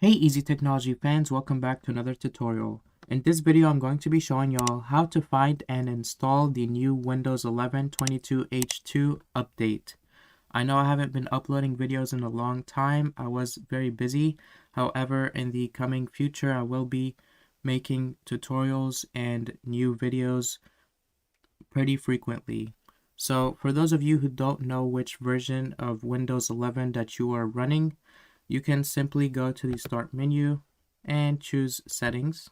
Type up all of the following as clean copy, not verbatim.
Hey Easy Technology fans, welcome back to another tutorial. In this video, I'm going to be showing y'all how to find and install the new Windows 11 22H2 update. I know I haven't been uploading videos in a long time. I was very busy. However, in the coming future, I will be making tutorials and new videos pretty frequently. So for those of you who don't know which version of Windows 11 that you are running, you can simply go to the Start menu and choose Settings.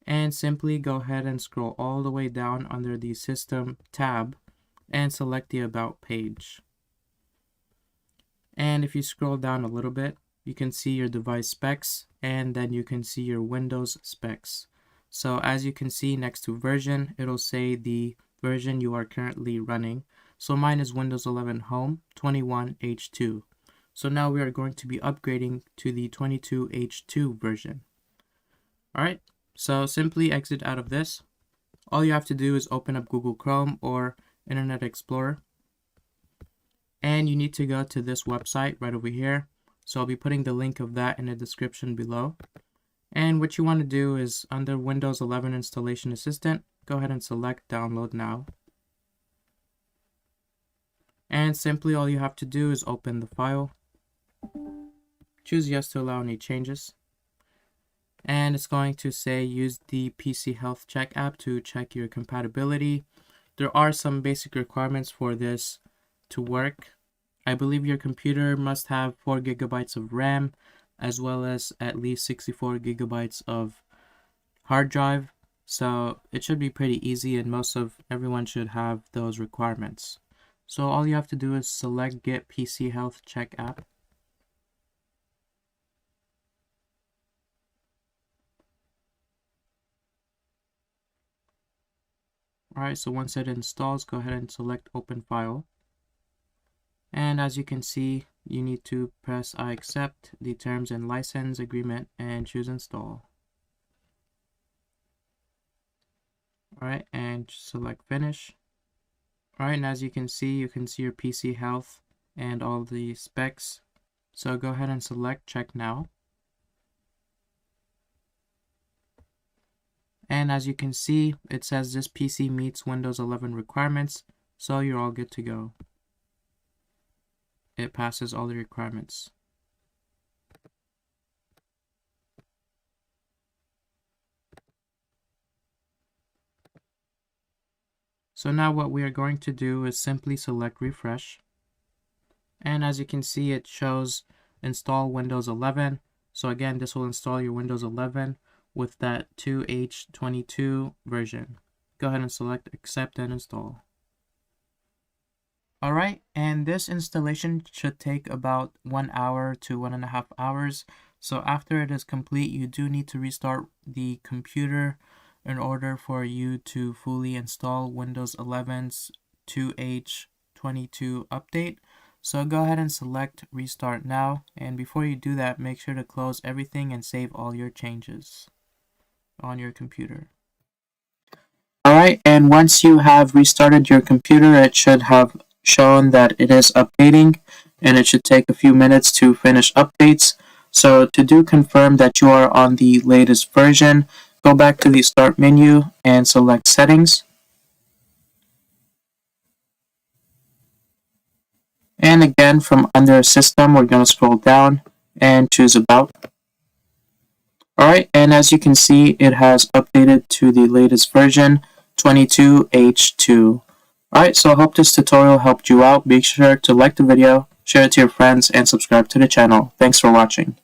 And simply go ahead and scroll all the way down under the System tab and select the About page. And if you scroll down a little bit, you can see your device specs and then you can see your Windows specs. So as you can see next to version, it'll say the version you are currently running. So mine is Windows 11 Home 21H2. So now we are going to be upgrading to the 22H2 version. Alright, so simply exit out of this. All you have to do is open up Google Chrome or Internet Explorer. And you need to go to this website right over here. So I'll be putting the link of that in the description below. And what you want to do is under Windows 11 Installation Assistant, go ahead and select Download Now. And simply all you have to do is open the file. Choose yes to allow any changes. And it's going to say use the PC Health Check app to check your compatibility. There are some basic requirements for this to work. I believe your computer must have 4 GB of RAM as well as at least 64 GB of hard drive. So it should be pretty easy and everyone should have those requirements. So all you have to do is select Get PC Health Check app. Alright, so once it installs, go ahead and select Open File. And as you can see, you need to press I accept the terms and license agreement and choose Install. Alright, and select Finish. Alright, and as you can see your PC Health and all the specs. So go ahead and select Check Now. And as you can see, it says this PC meets Windows 11 requirements, so you're all good to go. It passes all the requirements. So now what we are going to do is simply select Refresh. And as you can see, it shows Install Windows 11. So again, this will install your Windows 11 with that 2H22 version. Go ahead and select Accept and Install. Alright, and this installation should take about 1 hour to 1.5 hours. So after it is complete, you do need to restart the computer in order for you to fully install Windows 11's 2H22 update. So go ahead and select Restart Now, and before you do that, make sure to close everything and save all your changes on your computer. Alright, and once you have restarted your computer, it should have shown that it is updating, and it should take a few minutes to finish updates. So to confirm that you are on the latest version, go back to the Start menu and select Settings. And again, from under System, we're going to scroll down and choose About. Alright, and as you can see, it has updated to the latest version, 22H2. Alright, so I hope this tutorial helped you out. Be sure to like the video, share it to your friends, and subscribe to the channel. Thanks for watching.